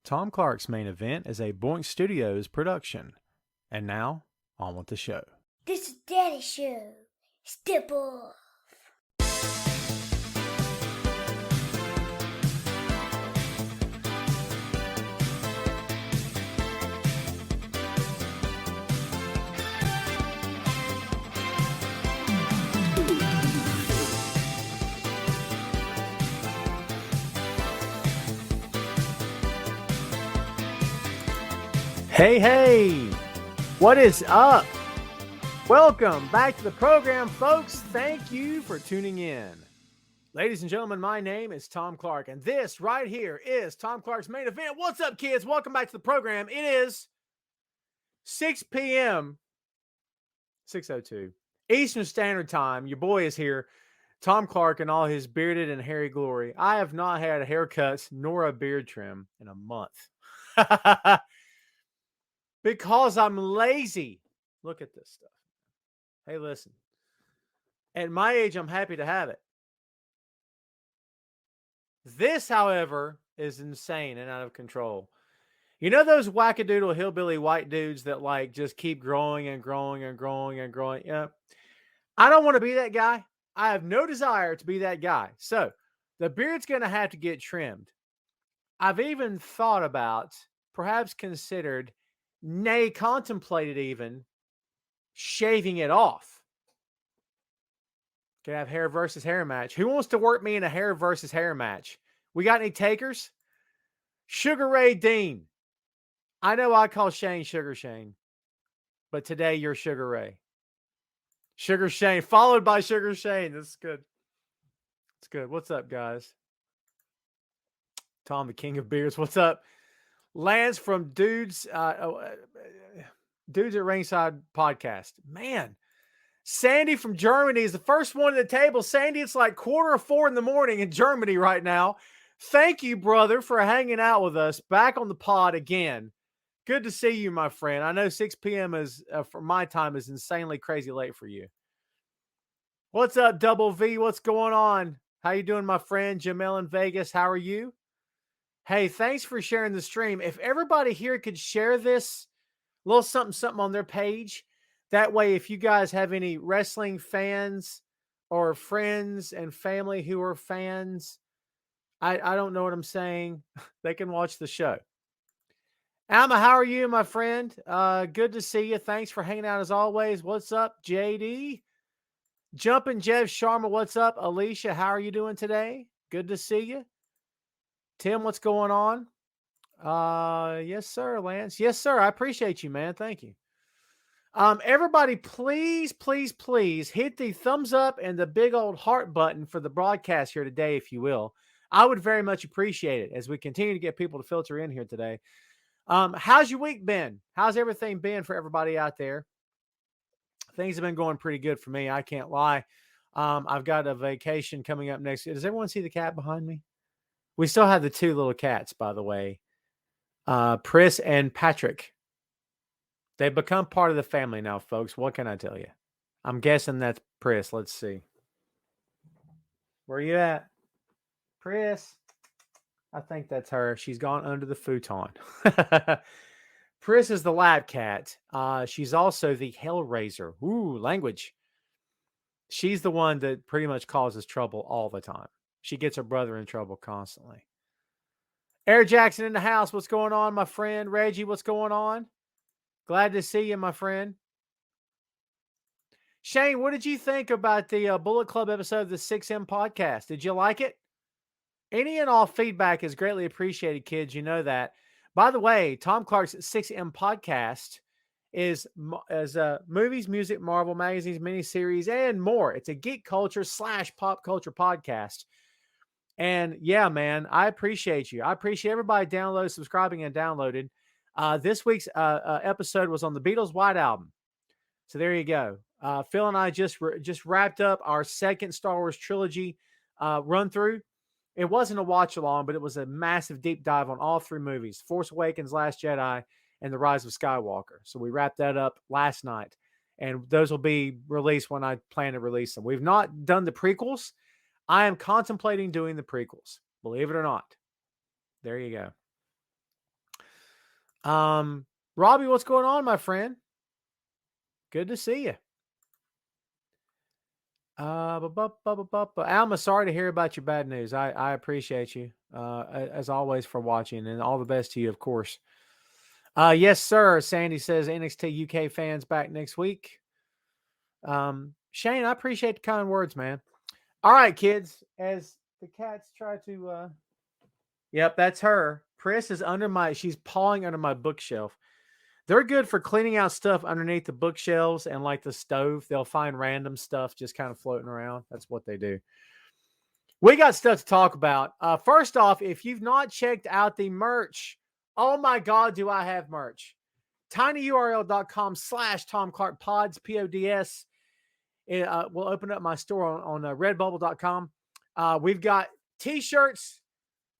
Tom Clark's Main Event is a Boink Studios production. And now, on with the show. This is Daddy's show. Step off. Hey, what is up? Welcome back to the program, folks. Thank you for tuning in. Ladies and gentlemen, my name is Tom Clark, and this right here is Tom Clark's Main Event. What's up, kids? Welcome back to the program. It is 6 p.m., 6:02 Eastern Standard Time. Your boy is here, Tom Clark, in all his bearded and hairy glory. I have not had a haircut nor a beard trim in a month. Because I'm lazy. Look at this stuff. Hey, listen. At my age, I'm happy to have it. This, however, is insane and out of control. You know those wackadoodle hillbilly white dudes that like just keep growing and growing and growing and growing? Yeah. I don't want to be that guy. I have no desire to be that guy. So the beard's going to have to get trimmed. I've even thought about, perhaps considered, nay, contemplated even shaving it off. Could have hair versus hair match. Who wants to work me in a hair versus hair match? We got any takers? Sugar Ray Dean. I know I call Shane Sugar Shane, but today you're Sugar Ray. Sugar Shane, followed by Sugar Shane. That's good. It's good. What's up, guys? Tom, the king of beers. What's up? Lance from Dudes at Ringside podcast. Man, Sandy from Germany is the first one at the table. Sandy, it's like 3:45 in the morning in Germany right now. Thank you, brother, for hanging out with us. Back on the pod again. Good to see you, my friend. I know 6 p.m. is, for my time, is insanely crazy late for you. What's up, Double V? What's going on? How you doing, my friend? Jamel in Vegas, how are you? Hey, thanks for sharing the stream. If everybody here could share this little something on their page, that way, if you guys have any wrestling fans or friends and family who are fans, I don't know what I'm saying, they can watch the show. Alma, how are you, my friend? Good to see you. Thanks for hanging out as always. What's up, JD? Jumpin' Jeff Sharma, what's up? Alicia, how are you doing today? Good to see you. Tim, what's going on? Yes, sir, Lance. Yes, sir. I appreciate you, man. Thank you. Everybody, please, please, please hit the thumbs up and the big old heart button for the broadcast here today, if you will. I would very much appreciate it as we continue to get people to filter in here today. How's your week been? How's everything been for everybody out there? Things have been going pretty good for me. I can't lie. I've got a vacation coming up next. Does everyone see the cat behind me? We still have the two little cats, by the way. Pris and Patrick. They've become part of the family now, folks. What can I tell you? I'm guessing that's Pris. Let's see. Where are you at? Pris. I think that's her. She's gone under the futon. Pris is the lab cat. She's also the Hellraiser. Ooh, language. She's the one that pretty much causes trouble all the time. She gets her brother in trouble constantly. Eric Jackson in the house. What's going on, my friend? Reggie, what's going on? Glad to see you, my friend. Shane, what did you think about the Bullet Club episode of the 6M podcast? Did you like it? Any and all feedback is greatly appreciated, kids. You know that. By the way, Tom Clark's 6M podcast is movies, music, Marvel, magazines, miniseries, and more. It's a geek culture / pop culture podcast. And yeah, man, I appreciate you. I appreciate everybody downloading, subscribing, and downloaded. This week's episode was on the Beatles' White Album. So there you go. Phil and I just wrapped up our second Star Wars trilogy run through. It wasn't a watch along, but it was a massive deep dive on all three movies: Force Awakens, Last Jedi, and The Rise of Skywalker. So we wrapped that up last night, and those will be released when I plan to release them. We've not done the prequels. I am contemplating doing the prequels, believe it or not. There you go. Robbie, what's going on, my friend? Good to see you. Alma, sorry to hear about your bad news. I appreciate you, as always, for watching, and all the best to you, of course. Yes, sir. Sandy says NXT UK fans back next week. Shane, I appreciate the kind words, man. All right, kids, as the cats try to, yep, that's her. Pris is she's pawing under my bookshelf. They're good for cleaning out stuff underneath the bookshelves and like the stove. They'll find random stuff just kind of floating around. That's what they do. We got stuff to talk about. First off, if you've not checked out the merch, oh my God, do I have merch? tinyurl.com/Tom Clark Pods, PODS. We'll open up my store on redbubble.com. We've got t-shirts.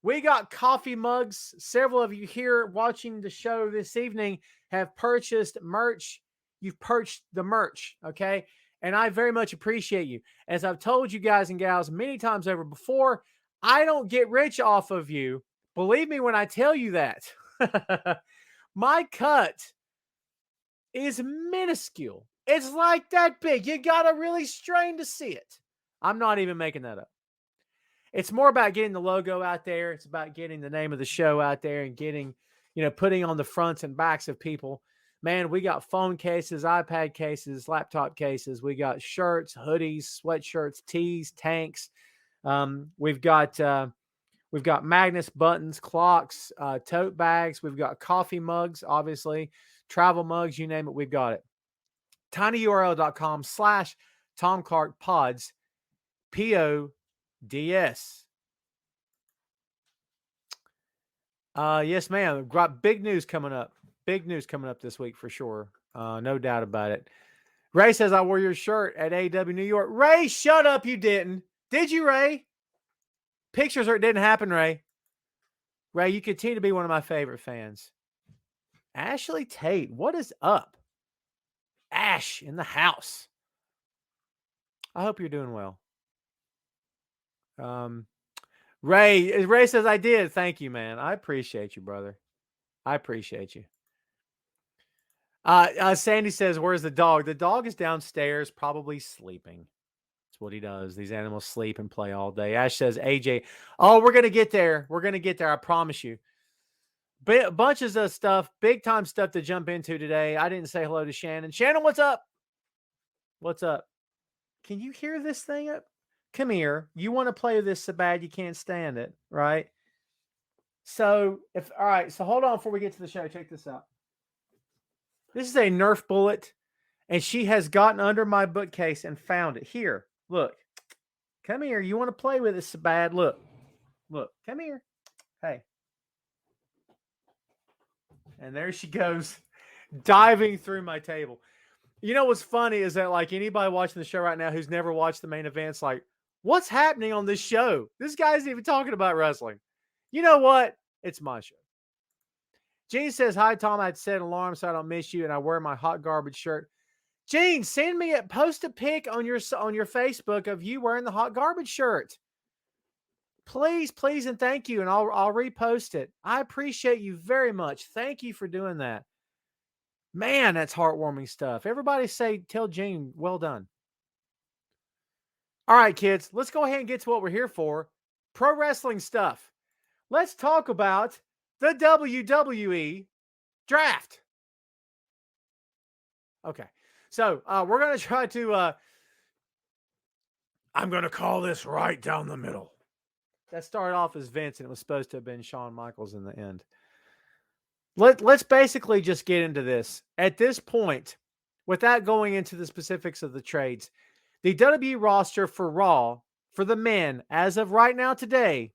We got coffee mugs. Several of you here watching the show this evening have purchased merch. You've purchased the merch, okay? And I very much appreciate you. As I've told you guys and gals many times over before, I don't get rich off of you. Believe me when I tell you that. My cut is minuscule. It's like that big. You got to really strain to see it. I'm not even making that up. It's more about getting the logo out there. It's about getting the name of the show out there and getting, putting on the fronts and backs of people. Man, we got phone cases, iPad cases, laptop cases. We got shirts, hoodies, sweatshirts, tees, tanks. We've got magnets, buttons, clocks, tote bags. We've got coffee mugs, obviously, travel mugs, you name it, we've got it. tinyurl.com/Tom Clark Pods, PODS. Yes, ma'am. Got big news coming up. Big news coming up this week for sure. No doubt about it. Ray says, I wore your shirt at AEW New York. Ray, shut up. You didn't. Did you, Ray? Pictures or it didn't happen, Ray. Ray, you continue to be one of my favorite fans. Ashley Tate, what is up? Ash in the house. I hope you're doing well. Ray says, I did. Thank you, man. I appreciate you, brother. I appreciate you. Sandy says, where's the dog? The dog is downstairs, probably sleeping. That's what he does. These animals sleep and play all day. Ash says, AJ, oh, we're going to get there. We're going to get there. I promise you. Bunches of stuff, big time stuff to jump into today. I didn't say hello to Shannon. Shannon, what's up? What's up? Can you hear this thing up? Come here. You want to play with this so bad you can't stand it, right? So, all right, so hold on before we get to the show. Check this out. This is a Nerf bullet, and she has gotten under my bookcase and found it. Here, look. Come here. You want to play with it so bad? Look. Come here. Hey. And there she goes, diving through my table. You know what's funny is that, like, anybody watching the show right now who's never watched the main events, like, what's happening on this show? This guy isn't even talking about wrestling. You know what? It's my show. Gene says, hi, Tom. I'd set an alarm so I don't miss you, and I wear my hot garbage shirt. Gene, post a pic on your Facebook of you wearing the hot garbage shirt. Please, and thank you, and I'll repost it. I appreciate you very much. Thank you for doing that. Man, that's heartwarming stuff. Everybody tell Gene, well done. All right, kids, let's go ahead and get to what we're here for. Pro wrestling stuff. Let's talk about the WWE Draft. Okay, so we're going to try to, I'm going to call this right down the middle. That started off as Vince, and it was supposed to have been Shawn Michaels in the end. Let's basically just get into this. At this point, without going into the specifics of the trades, the WWE roster for Raw, for the men, as of right now today,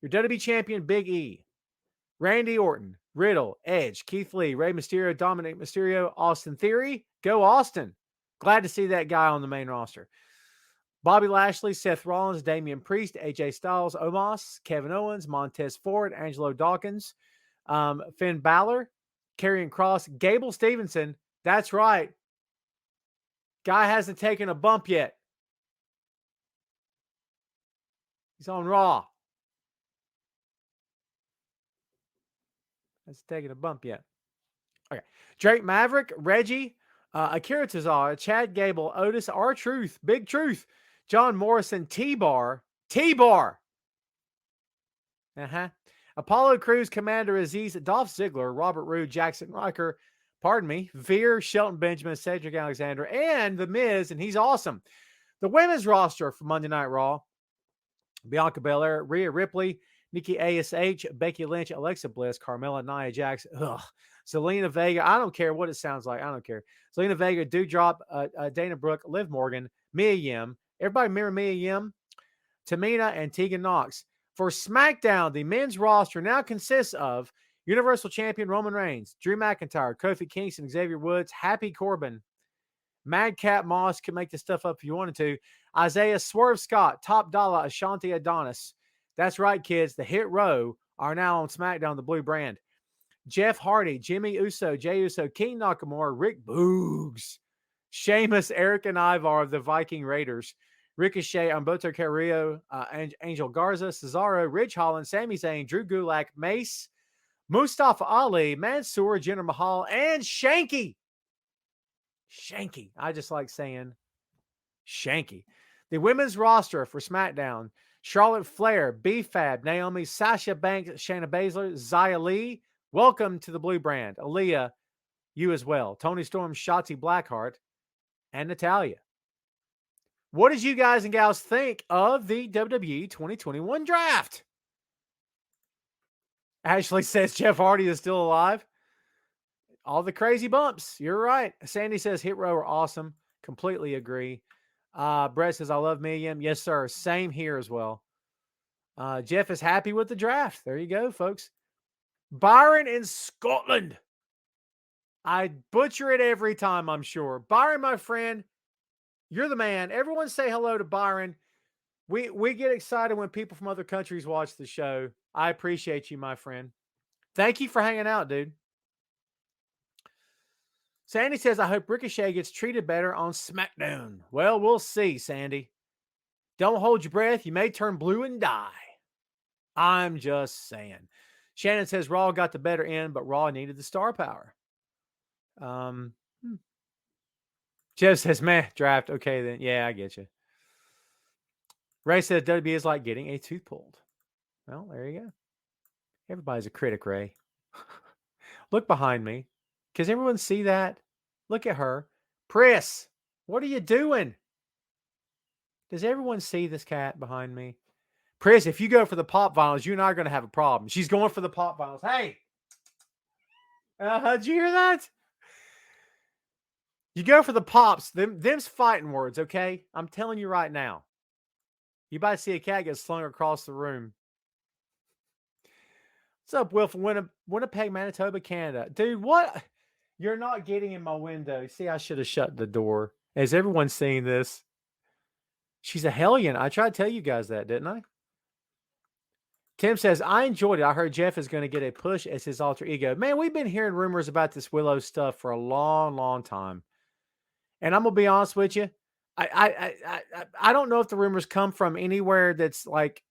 your WWE champion Big E, Randy Orton, Riddle, Edge, Keith Lee, Rey Mysterio, Dominic Mysterio, Austin Theory. Go Austin. Glad to see that guy on the main roster. Bobby Lashley, Seth Rollins, Damian Priest, AJ Styles, Omos, Kevin Owens, Montez Ford, Angelo Dawkins, Finn Balor, Karrion Kross, Gable Stevenson. That's right. Guy hasn't taken a bump yet. He's on Raw. That's taking a bump yet. Okay. Drake Maverick, Reggie, Akira Tozawa, Chad Gable, Otis, R-Truth, Big Truth, John Morrison, T-Bar. Uh-huh. Apollo Crews, Commander Aziz, Dolph Ziggler, Robert Roode, Jackson Riker, Veer, Shelton Benjamin, Cedric Alexander, and The Miz, and he's awesome. The women's roster for Monday Night Raw: Bianca Belair, Rhea Ripley, Nikki ASH, Becky Lynch, Alexa Bliss, Carmella, Nia Jax, Zelina Vega. I don't care what it sounds like. I don't care. Zelina Vega, Doudrop, Dana Brooke, Liv Morgan, Mia Yim. Everybody remember Mia Yim? Tamina and Tegan Nox. For SmackDown, the men's roster now consists of Universal Champion Roman Reigns, Drew McIntyre, Kofi Kingston, Xavier Woods, Happy Corbin, Madcap Moss, could make this stuff up if you wanted to, Isaiah Swerve Scott, Top Dollar, Ashanti Adonis. That's right, kids. The Hit Row are now on SmackDown, the blue brand. Jeff Hardy, Jimmy Uso, Jey Uso, King Nakamura, Rick Boogs, Sheamus, Eric and Ivar of the Viking Raiders, Ricochet, Humberto Carrillo, Angel Garza, Cesaro, Ridge Holland, Sami Zayn, Drew Gulak, Mace, Mustafa Ali, Mansoor, Jinder Mahal, and Shanky. Shanky. I just like saying Shanky. The women's roster for SmackDown: Charlotte Flair, B-Fab, Naomi, Sasha Banks, Shayna Baszler, Xia Li. Welcome to the blue brand. Aaliyah, you as well. Tony Storm, Shotzi Blackheart, and Natalya. What did you guys and gals think of the WWE 2021 draft? Ashley says Jeff Hardy is still alive. All the crazy bumps. You're right. Sandy says Hit Row are awesome. Completely agree. Brett says, I love Milliam. Yes, sir. Same here as well. Jeff is happy with the draft. There you go, folks. Byron in Scotland. I butcher it every time, I'm sure. Byron, my friend, you're the man. Everyone say hello to Byron. We get excited when people from other countries watch the show. I appreciate you, my friend. Thank you for hanging out, dude. Sandy says, I hope Ricochet gets treated better on SmackDown. Well, we'll see, Sandy. Don't hold your breath. You may turn blue and die. I'm just saying. Shannon says Raw got the better end, but Raw needed the star power. Jeff says, meh, draft. Okay, then. Yeah, I get you. Ray says WWE is like getting a tooth pulled. Well, there you go. Everybody's a critic, Ray. Look behind me. Does everyone see that? Look at her. Pris, what are you doing? Does everyone see this cat behind me? Pris, if you go for the pop vinyls, you and I are going to have a problem. She's going for the pop vinyls. Hey! Did you hear that? You go for the pops. Them's fighting words, okay? I'm telling you right now. You might see a cat get slung across the room. What's up, Will from Winnipeg, Manitoba, Canada? Dude, what? You're not getting in my window. See, I should have shut the door. Has everyone seen this? She's a hellion. I tried to tell you guys that, didn't I? Tim says, I enjoyed it. I heard Jeff is going to get a push as his alter ego. Man, we've been hearing rumors about this Willow stuff for a long, long time. And I'm going to be honest with you. I don't know if the rumors come from anywhere that's like,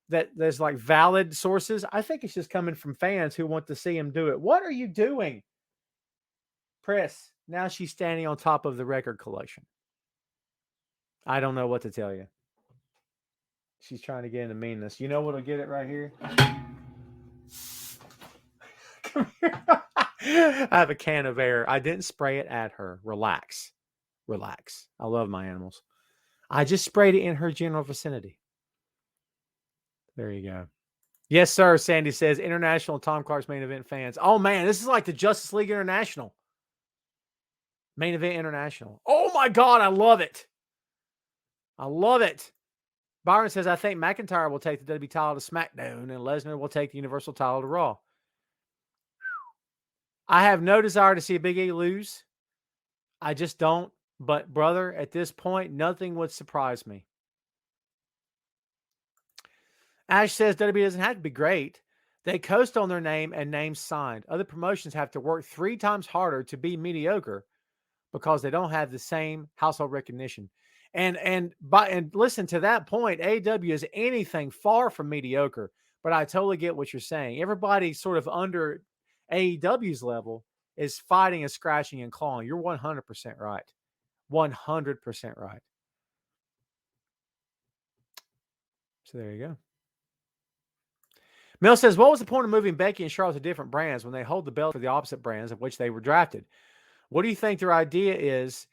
that there's like valid sources. I think it's just coming from fans who want to see him do it. What are you doing? Press. Now she's standing on top of the record collection. I don't know what to tell you. She's trying to get into meanness. You know what'll get it right here? Come here. I have a can of air. I didn't spray it at her. Relax. Relax. I love my animals. I just sprayed it in her general vicinity. There you go. Yes, sir. Sandy says international Tom Clark's main event fans. Oh, man. This is like the Justice League International. Main event international. Oh, my God. I love it. I love it. Byron says, I think McIntyre will take the WWE title to SmackDown and Lesnar will take the Universal title to Raw. I have no desire to see Big E lose. I just don't. But, brother, at this point, nothing would surprise me. Ash says WWE doesn't have to be great. They coast on their name and names signed. Other promotions have to work 3 times harder to be mediocre because they don't have the same household recognition. And listen, to that point, AEW is anything far from mediocre. But I totally get what you're saying. Everybody sort of under AEW's level is fighting and scratching and clawing. You're 100% right. 100% right. So there you go. Mel says, what was the point of moving Becky and Charlotte to different brands when they hold the belt for the opposite brands of which they were drafted? What do you think their idea is?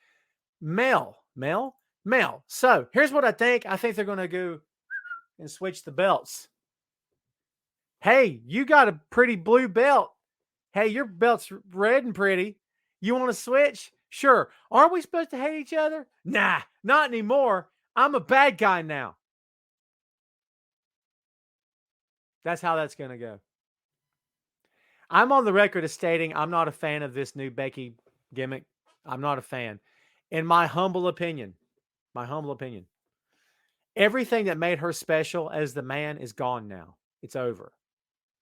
Mel. So here's what I think. I think they're going to go and switch the belts. Hey, you got a pretty blue belt. Hey, your belt's red and pretty. You want to switch? Sure. Aren't we supposed to hate each other? Nah, not anymore. I'm a bad guy now. That's how that's going to go. I'm on the record as stating I'm not a fan of this new Becky gimmick. I'm not a fan. In my humble opinion, everything that made her special as the man is gone now. It's over.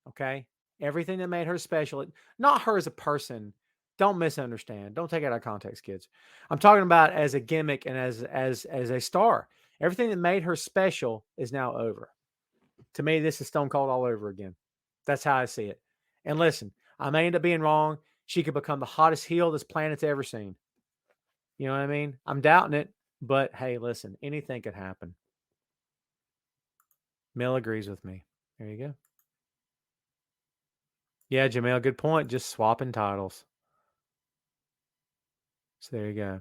Okay? Everything that made her special, not her as a person. Don't misunderstand. Don't take it out of context, kids. I'm talking about as a gimmick and as a star. Everything that made her special is now over. To me, this is Stone Cold all over again. That's how I see it. And listen, I may end up being wrong. She could become the hottest heel this planet's ever seen. You know what I mean? I'm doubting it, but hey, listen, anything could happen. Mill agrees with me. There you go. Yeah, Jamel, good point. Just swapping titles. So there you go.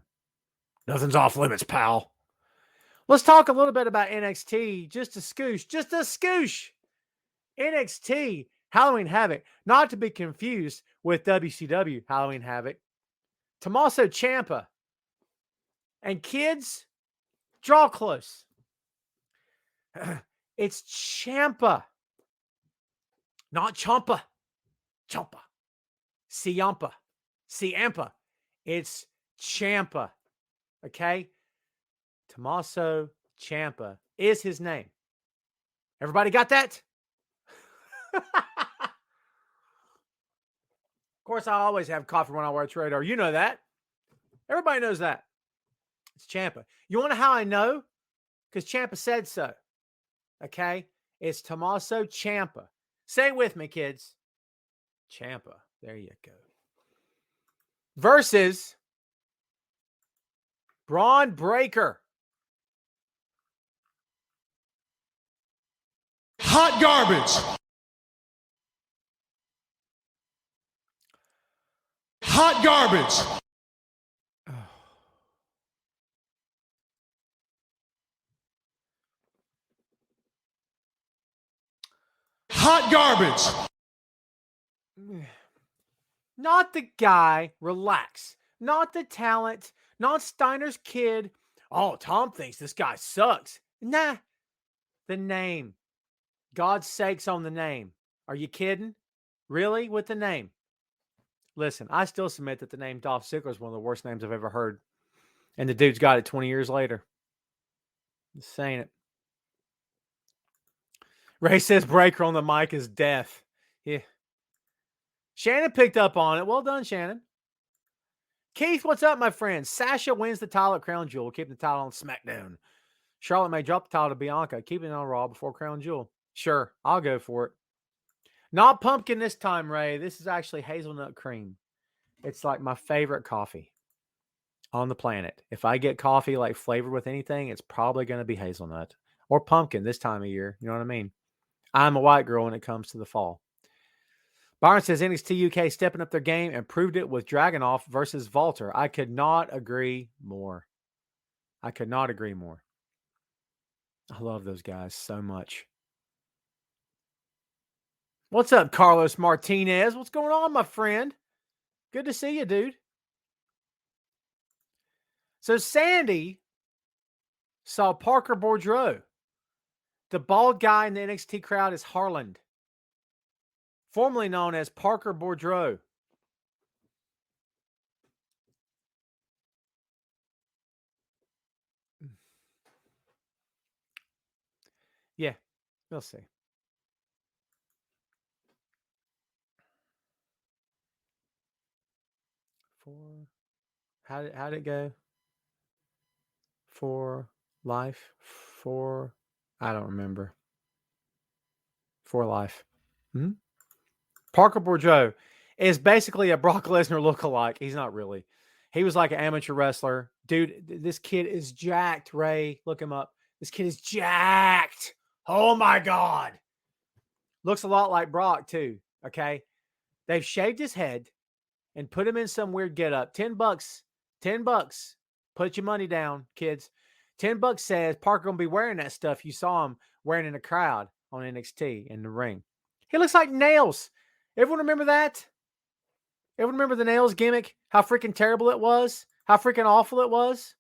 Nothing's off limits, pal. Let's talk a little bit about NXT. Just a scoosh. NXT Halloween Havoc, not to be confused with WCW Halloween Havoc. Tommaso Ciampa. And kids, draw close. It's Ciampa, not Ciampa. Ciampa. It's Ciampa. Okay? Tommaso Ciampa is his name. Everybody got that? Of course, I always have coffee when I watch radar. You know that. Everybody knows that. It's Ciampa. You want to know how I know? Because Ciampa said so. Okay? It's Tommaso Ciampa. Say it with me, kids. Ciampa. There you go. Versus Braun Breaker. Hot garbage. Hot garbage. Hot garbage. Not the guy, relax. Not the talent, not Steiner's kid. Oh, Tom thinks this guy sucks. Nah. The name. God's sakes on the name. Are you kidding? Really? With the name? Listen, I still submit that the name Dolph Ziggler is one of the worst names I've ever heard. And the dude's got it 20 years later. Just saying it. Ray says Breaker on the mic is death. Yeah. Shannon picked up on it. Well done, Shannon. Keith, what's up, my friend? Sasha wins the title at Crown Jewel, keeping the title on SmackDown. Charlotte may drop the title to Bianca, keeping it on Raw before Crown Jewel. Sure, I'll go for it. Not pumpkin this time, Ray. This is actually hazelnut cream. It's like my favorite coffee on the planet. If I get coffee like flavored with anything, it's probably going to be hazelnut or pumpkin this time of year. You know what I mean? I'm a white girl when it comes to the fall. Byron says NXT UK stepping up their game and proved it with Dragunov versus Walter. I could not agree more. I love those guys so much. What's up, Carlos Martinez? What's going on, my friend? Good to see you, dude. So Sandy saw Parker Boudreaux. The bald guy in the NXT crowd is Harland, formerly known as Parker Boudreaux. Yeah, we'll see. How did it go? For life? I don't remember. for life. Hmm? Parker Boudreaux is basically a Brock Lesnar lookalike. He's not really. He was like an amateur wrestler. Dude, this kid is jacked, Ray. Look him up. This kid is jacked. Oh, my God. Looks a lot like Brock, too. Okay? They've shaved his head and put him in some weird getup. $10. $10. Put your money down, kids. $10 says Parker going to be wearing that stuff you saw him wearing in the crowd on NXT in the ring. He looks like Nails. Everyone remember that? Everyone remember the Nails gimmick? How freaking terrible it was? How freaking awful it was?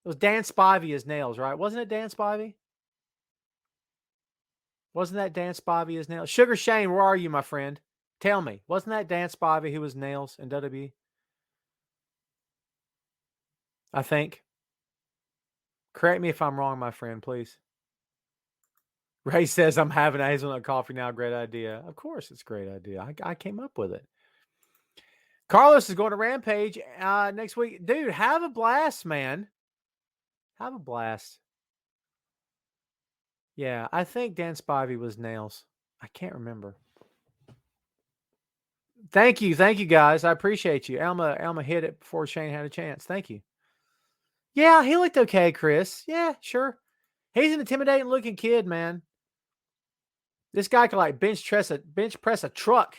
It was Dan Spivey as Nails, right? Wasn't it Dan Spivey? Wasn't that Dan Spivey as Nails? Sugar Shane, where are you, my friend? Tell me. Wasn't that Dan Spivey who was Nails in WWE? I think. Correct me if I'm wrong, my friend, please. Ray says, I'm having a hazelnut coffee now. Great idea. Of course, it's a great idea. I came up with it. Carlos is going to Rampage next week. Dude, have a blast, man. Have a blast. Yeah, I think Dan Spivey was Nails. I can't remember. Thank you, guys. I appreciate you. Alma hit it before Shane had a chance. Thank you. Yeah, he looked okay, Chris. Yeah, sure. He's an intimidating looking kid, man. This guy can like bench press a truck.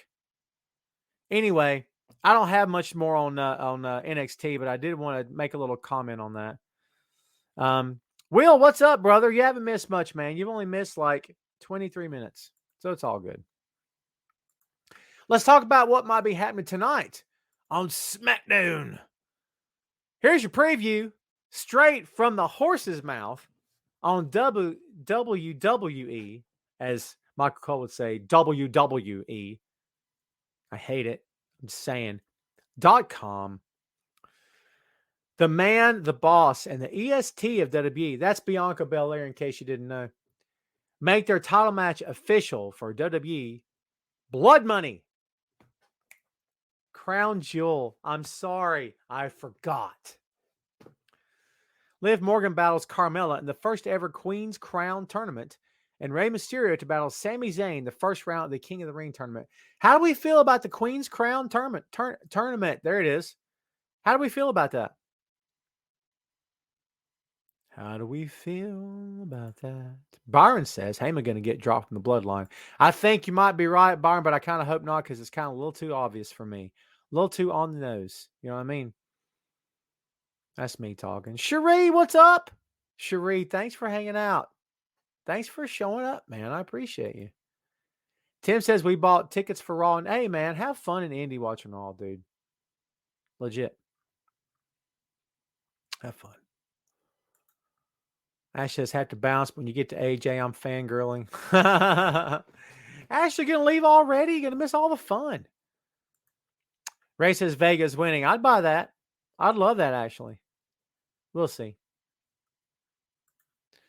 Anyway, I don't have much more on NXT, but I did want to make a little comment on that. Will, what's up, brother? You haven't missed much, man. You've only missed like 23 minutes, so it's all good. Let's talk about what might be happening tonight on SmackDown. Here's your preview straight from the horse's mouth on WWE, as Michael Cole would say, WWE. I hate it. I'm just saying. .com. The man, the boss, and the EST of WWE, that's Bianca Belair, in case you didn't know, make their title match official for WWE Blood Money. Crown Jewel. I'm sorry. I forgot. Liv Morgan battles Carmella in the first ever Queen's Crown tournament, and Rey Mysterio to battle Sami Zayn the first round of the King of the Ring tournament. How do we feel about the Queen's Crown tournament? There it is. How do we feel about that? How do we feel about that? Byron says Heyman going to get dropped from the bloodline. I think you might be right, Byron, but I kind of hope not because it's kind of a little too obvious for me. A little too on the nose. You know what I mean? That's me talking. Cherie, what's up? Cherie, thanks for hanging out. Thanks for showing up, man. I appreciate you. Tim says we bought tickets for Raw. And hey, man, have fun in Indy watching Raw, dude. Legit. Have fun. Ash says have to bounce when you get to AJ. I'm fangirling. Ash, you're going to leave already? You're going to miss all the fun. Ray says Vega's winning. I'd buy that. I'd love that, actually. We'll see.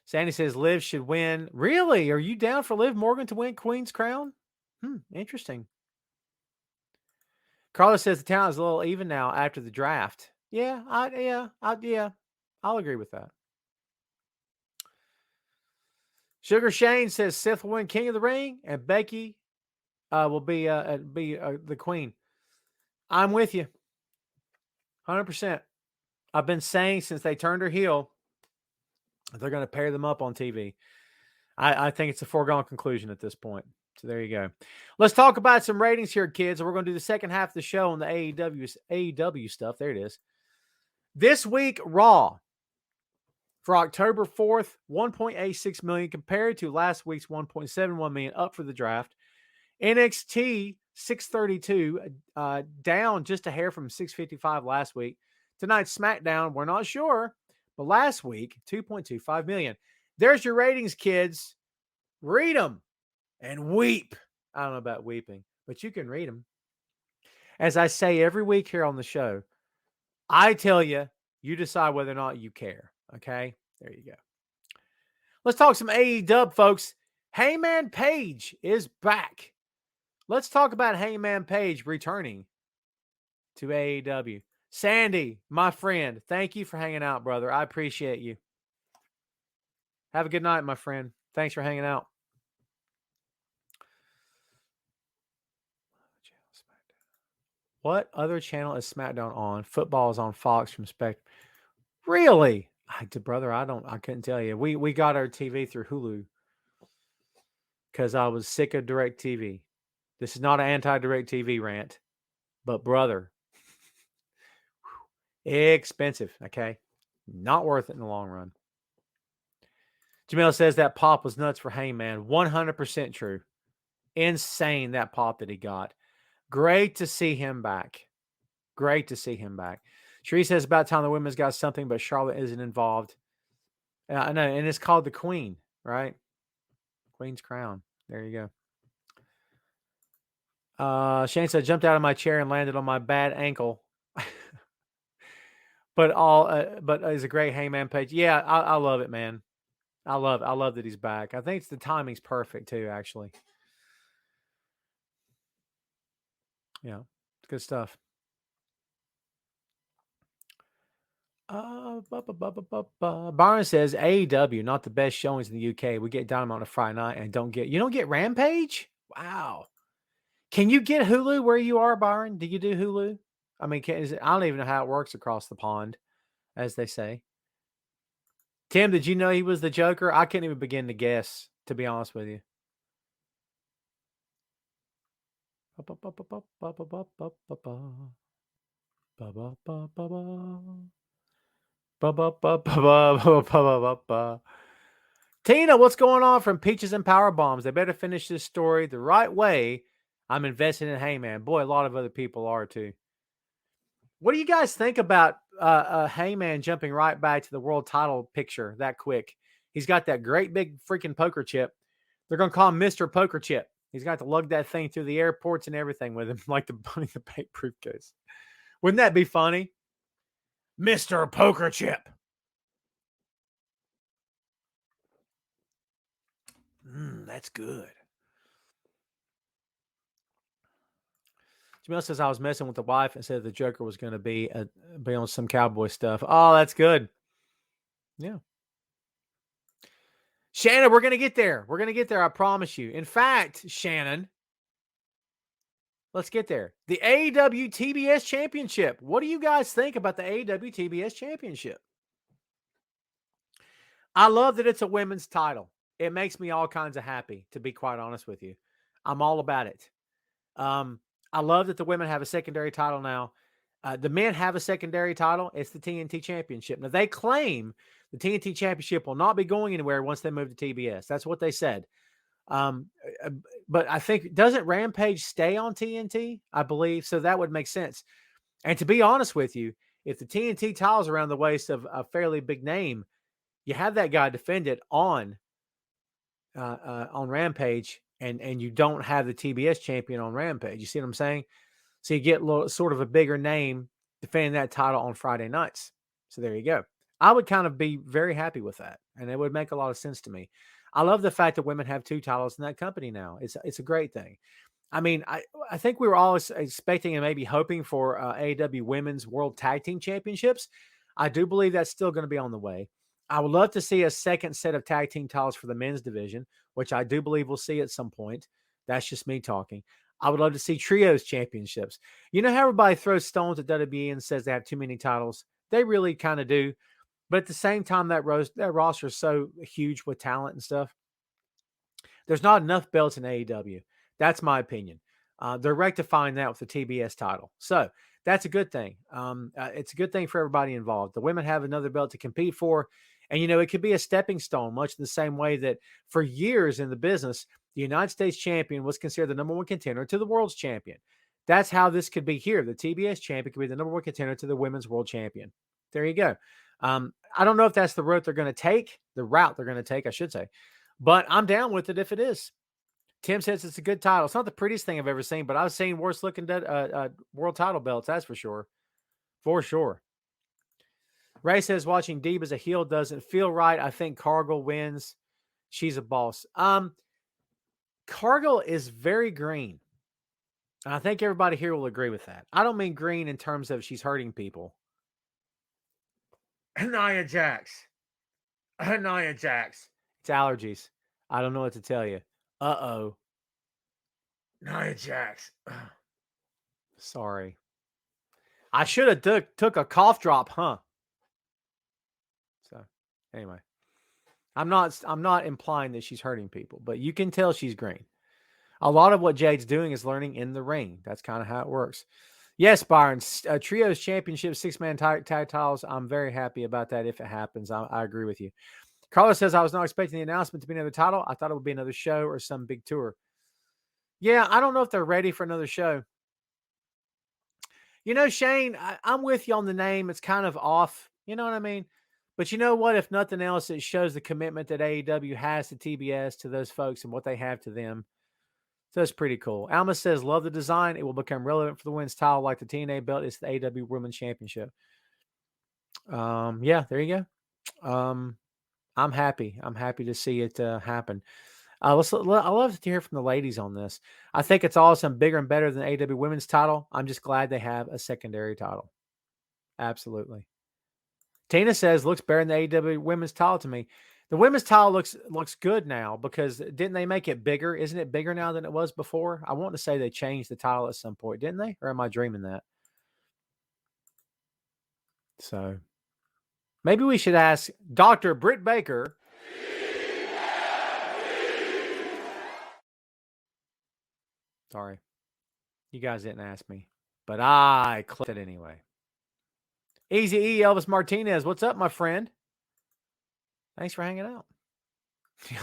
Sandy says Liv should win. Really? Are you down for Liv Morgan to win Queen's Crown? Interesting. Carlos says the talent is a little even now after the draft. Yeah, I'll agree with that. Sugar Shane says Seth will win King of the Ring and Becky will be the queen. I'm with you. 100%. I've been saying since they turned her heel, they're going to pair them up on TV. I think it's a foregone conclusion at this point. So there you go. Let's talk about some ratings here, kids. We're going to do the second half of the show on the AEW stuff. There it is. This week, Raw for October 4th, 1.86 million compared to last week's 1.71 million, up for the draft. NXT 632, down just a hair from 655 last week. Tonight's SmackDown, we're not sure, but last week, 2.25 million. There's your ratings, kids. Read them and weep. I don't know about weeping, but you can read them. As I say every week here on the show, I tell you, you decide whether or not you care. Okay? There you go. Let's talk some AEW, folks. Hangman Page is back. Let's talk about Hangman Page returning to AEW. Sandy, my friend, thank you for hanging out, brother. I appreciate you. Have a good night, my friend. Thanks for hanging out. What other channel is SmackDown on? Football is on Fox from Spectrum. Really? Brother, I couldn't tell you. We got our TV through Hulu because I was sick of DirecTV. This is not an anti-DirecTV rant, but brother, expensive, okay? Not worth it in the long run. Jamil says that pop was nuts for Hangman. 100% true. Insane, that pop that he got. Great to see him back. Great to see him back. Sheree says about time the women's got something, but Charlotte isn't involved. I know, and it's called the Queen, right? Queen's Crown. There you go. Shane said, jumped out of my chair and landed on my bad ankle. but he's a great Hangman Page. Yeah, I love it, man. I love that he's back. I think the timing's perfect too, actually. Yeah, it's good stuff. Byron says AEW, not the best showings in the UK. We get Dynamite on a Friday night and you don't get Rampage? Wow. Can you get Hulu where you are, Byron? Do you do Hulu? I mean, I don't even know how it works across the pond, as they say. Tim, did you know he was the Joker? I can't even begin to guess, to be honest with you. Tina, what's going on from Peaches and Power Bombs? They better finish this story the right way. I'm invested in Hangman. Boy, a lot of other people are too. What do you guys think about Hangman jumping right back to the world title picture that quick? He's got that great big freaking poker chip. They're going to call him Mr. Poker Chip. He's got to lug that thing through the airports and everything with him, like the Bunny the Bank briefcase. Wouldn't that be funny? Mr. Poker Chip. That's good. Jamil says I was messing with the wife and said the Joker was going to be on some cowboy stuff. Oh, that's good. Yeah. Shannon, we're going to get there. We're going to get there. I promise you. In fact, Shannon, let's get there. The AEW TBS Championship. What do you guys think about the AEW TBS Championship? I love that it's a women's title. It makes me all kinds of happy, to be quite honest with you. I'm all about it. I love that the women have a secondary title now. The men have a secondary title. It's the TNT Championship. Now, they claim the TNT Championship will not be going anywhere once they move to TBS. That's what they said. But I think, doesn't Rampage stay on TNT? I believe. So that would make sense. And to be honest with you, if the TNT title's around the waist of a fairly big name, you have that guy defend it on Rampage, and you don't have the TBS champion on Rampage. You see what I'm saying? So you get sort of a bigger name defending that title on Friday nights. So there you go. I would kind of be very happy with that, and it would make a lot of sense to me. I love the fact that women have 2 titles in that company now. It's a great thing. I mean, I think we were always expecting and maybe hoping for AEW Women's World Tag Team Championships. I do believe that's still going to be on the way. I would love to see a second set of tag team titles for the men's division, which I do believe we'll see at some point. That's just me talking. I would love to see trios championships. You know how everybody throws stones at WWE and says they have too many titles? They really kind of do. But at the same time, that roster is so huge with talent and stuff. There's not enough belts in AEW. That's my opinion. They're rectifying that with the TBS title. So that's a good thing. It's a good thing for everybody involved. The women have another belt to compete for. And, it could be a stepping stone, much in the same way that for years in the business, the United States champion was considered the number 1 contender to the world's champion. That's how this could be here. The TBS champion could be the number 1 contender to the women's world champion. There you go. I don't know if that's the route they're going to take, I should say. But I'm down with it if it is. Tim says it's a good title. It's not the prettiest thing I've ever seen, but I've seen worse looking world title belts, that's for sure. For sure. Ray says watching Deeb as a heel doesn't feel right. I think Cargill wins. She's a boss. Cargill is very green. And I think everybody here will agree with that. I don't mean green in terms of she's hurting people. Nia Jax. It's allergies. I don't know what to tell you. Uh-oh. Nia Jax. Sorry. I should have took a cough drop, huh? So, anyway, I'm not implying that she's hurting people, but you can tell she's green. A lot of what Jade's doing is learning in the ring. That's kind of how it works. Yes, Byron, Trios Championship, 6-man tag titles. I'm very happy about that if it happens. I agree with you. Carlos says, I was not expecting the announcement to be another title. I thought it would be another show or some big tour. Yeah, I don't know if they're ready for another show. You know, Shane, I'm with you on the name. It's kind of off. You know what I mean? But you know what? If nothing else, it shows the commitment that AEW has to TBS, to those folks, and what they have to them. So it's pretty cool. Alma says, love the design. It will become relevant for the women's title like the TNA belt. It's the AEW Women's Championship. Yeah, there you go. I'm happy. I'm happy to see it happen. I love to hear from the ladies on this. I think it's awesome, bigger and better than AEW Women's title. I'm just glad they have a secondary title. Absolutely. Tina says, looks better than the AEW Women's title to me. The women's title looks good now because didn't they make it bigger? Isn't it bigger now than it was before? I want to say they changed the title at some point, didn't they? Or am I dreaming that? So maybe we should ask Dr. Britt Baker. Sorry. You guys didn't ask me, but I clicked it anyway. Easy E Elvis Martinez. What's up, my friend? Thanks for hanging out.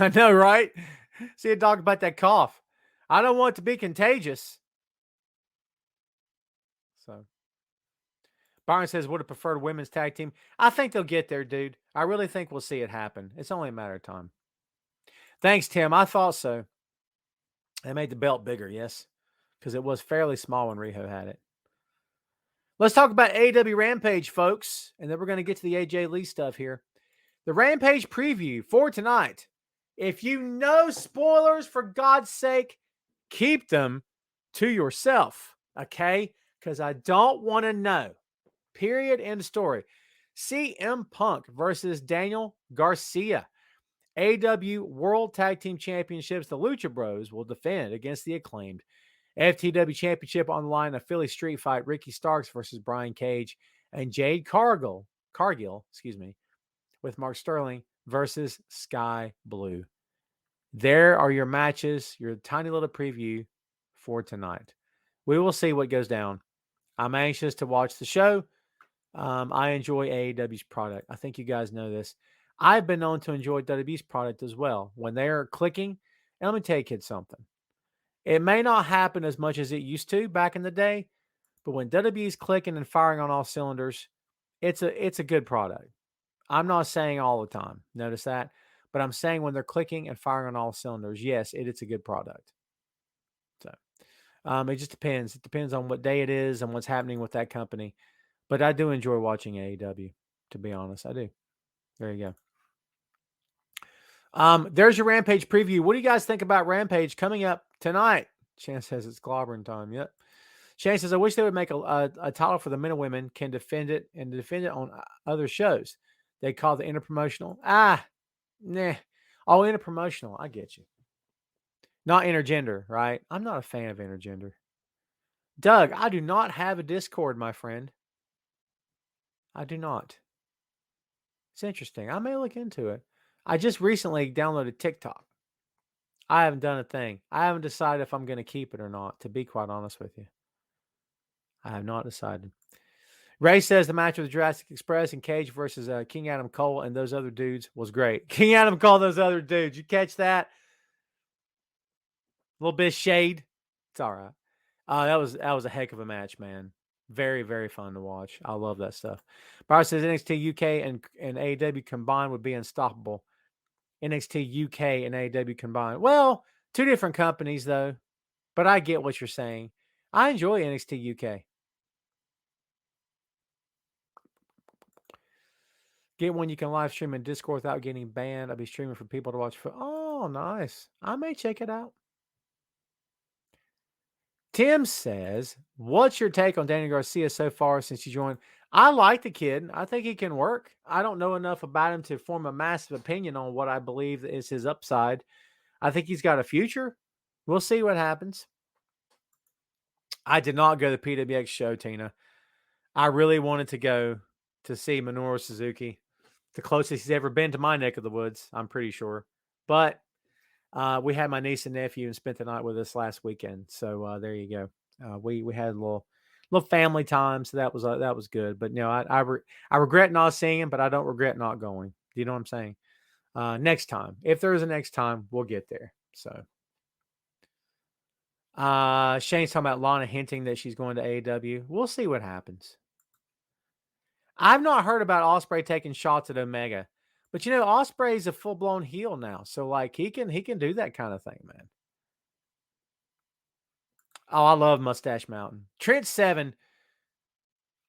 I know, right? See a dog about that cough. I don't want it to be contagious. So Byron says, would have preferred women's tag team. I think they'll get there, dude. I really think we'll see it happen. It's only a matter of time. Thanks, Tim. I thought so. They made the belt bigger, yes, because it was fairly small when Riho had it. Let's talk about AEW Rampage, folks, and then we're going to get to the AJ Lee stuff here. The Rampage preview for tonight. If you know spoilers, for God's sake, keep them to yourself, okay? Because I don't want to know. Period. End story. CM Punk versus Daniel Garcia. AEW World Tag Team Championships. The Lucha Bros will defend against the Acclaimed. FTW Championship on the line, a Philly street fight. Ricky Starks versus Brian Cage. And Jade Cargill, with Mark Sterling versus Sky Blue. There are your matches, your tiny little preview for tonight. We will see what goes down. I'm anxious to watch the show. I enjoy AEW's product. I think you guys know this. I've been known to enjoy WWE's product as well. When they're clicking, and let me tell you kids something. It may not happen as much as it used to back in the day, but when WWE's clicking and firing on all cylinders, it's a good product. I'm not saying all the time. Notice that. But I'm saying when they're clicking and firing on all cylinders, yes, it's a good product. So it just depends. It depends on what day it is and what's happening with that company. But I do enjoy watching AEW, to be honest. I do. There you go. There's your Rampage preview. What do you guys think about Rampage coming up tonight? Chance says it's clobbering time. Yep. Shane says, I wish they would make a title for the men and women can defend it on other shows. They call the interpromotional. Nah. Oh, interpromotional. I get you. Not intergender, right? I'm not a fan of intergender. Doug, I do not have a Discord, my friend. I do not. It's interesting. I may look into it. I just recently downloaded TikTok. I haven't done a thing. I haven't decided if I'm going to keep it or not, to be quite honest with you. I have not decided. Ray says the match with Jurassic Express and Cage versus King Adam Cole and those other dudes was great. King Adam Cole, those other dudes. You catch that? A little bit of shade. It's all right. That was a heck of a match, man. Very, very fun to watch. I love that stuff. Bauer says NXT UK and AEW combined would be unstoppable. NXT UK and AEW combined. Well, two different companies, though. But I get what you're saying. I enjoy NXT UK. Get one you can live stream in Discord without getting banned. I'll be streaming for people to watch. Oh, nice. I may check it out. Tim says, what's your take on Daniel Garcia so far since you joined? I like the kid. I think he can work. I don't know enough about him to form a massive opinion on what I believe is his upside. I think he's got a future. We'll see what happens. I did not go to the PWX show, Tina. I really wanted to go to see Minoru Suzuki, the closest he's ever been to my neck of the woods, I'm pretty sure. But we had my niece and nephew and spent the night with us last weekend. So there you go. We had a little family time, so that was good. But no, I regret not seeing him, but I don't regret not going. Do you know what I'm saying? Next time, if there is a next time, we'll get there. So Shane's talking about Lana hinting that she's going to AEW. We'll see what happens. I've not heard about Ospreay taking shots at Omega, but you know, Ospreay's a full blown heel now, so like he can do that kind of thing, man. Oh, I love Mustache Mountain. Trent 7.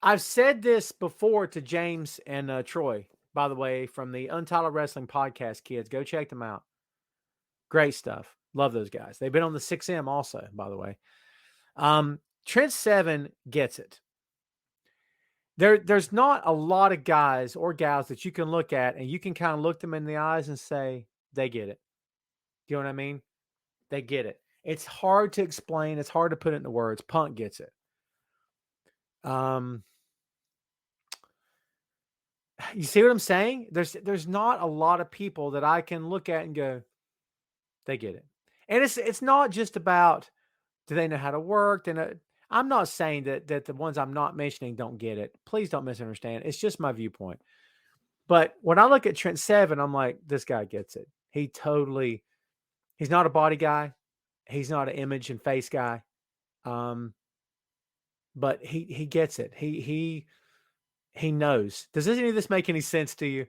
I've said this before to James and Troy, by the way, from the Untitled Wrestling Podcast, kids. Go check them out. Great stuff. Love those guys. They've been on the 6M also, by the way. Trent 7 gets it. There's not a lot of guys or gals that you can look at and you can kind of look them in the eyes and say, they get it. Do you know what I mean? They get it. It's hard to explain. It's hard to put it into words. Punk gets it. You see what I'm saying? There's not a lot of people that I can look at and go, they get it. And it's not just about, do they know how to work? I'm not saying that the ones I'm not mentioning don't get it. Please don't misunderstand. It's just my viewpoint. But when I look at Trent 7, I'm like, this guy gets it. He's not a body guy. He's not an image and face guy. But he gets it. He knows. Does any of this make any sense to you?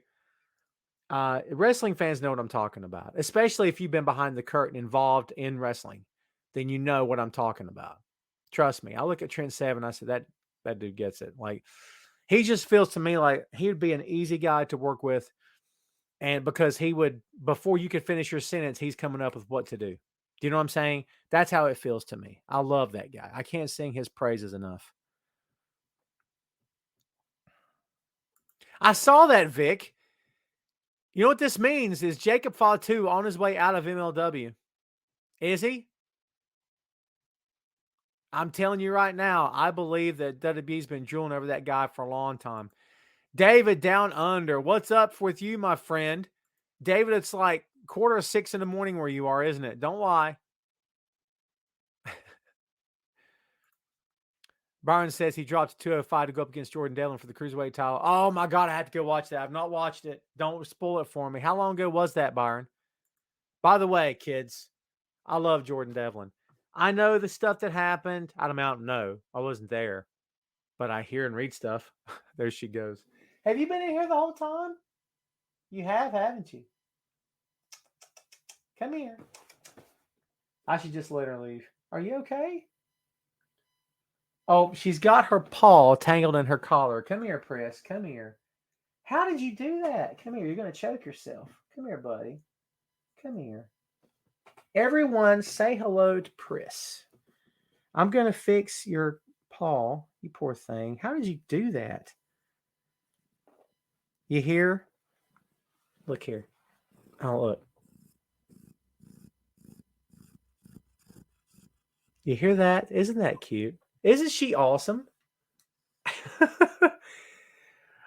Wrestling fans know what I'm talking about, especially if you've been behind the curtain involved in wrestling, then you know what I'm talking about. Trust me. I look at Trent 7. I said, that dude gets it. Like, he just feels to me like he would be an easy guy to work with. And because he would, before you could finish your sentence, he's coming up with what to do. Do you know what I'm saying? That's how it feels to me. I love that guy. I can't sing his praises enough. I saw that, Vic. You know what this means is Jacob Fatu on his way out of MLW. Is he? I'm telling you right now, I believe that WWE's been drooling over that guy for a long time. David Down Under, what's up with you, my friend? David, it's like 5:45 in the morning where you are, isn't it? Don't lie. Byron says he dropped to 205 to go up against Jordan Devlin for the Cruiserweight title. Oh, my God, I have to go watch that. I've not watched it. Don't spoil it for me. How long ago was that, Byron? By the way, kids, I love Jordan Devlin. I know the stuff that happened. I don't know. I wasn't there. But I hear and read stuff. There she goes. Have you been in here the whole time? You have, haven't you? Come here. I should just let her leave. Are you okay? Oh, she's got her paw tangled in her collar. Come here, Priss. Come here. How did you do that? Come here. You're going to choke yourself. Come here, buddy. Come here. Everyone say hello to Priss. I'm going to fix your paw. You poor thing. How did you do that? You hear? Look here. Oh, look. You hear that? Isn't that cute? Isn't she awesome?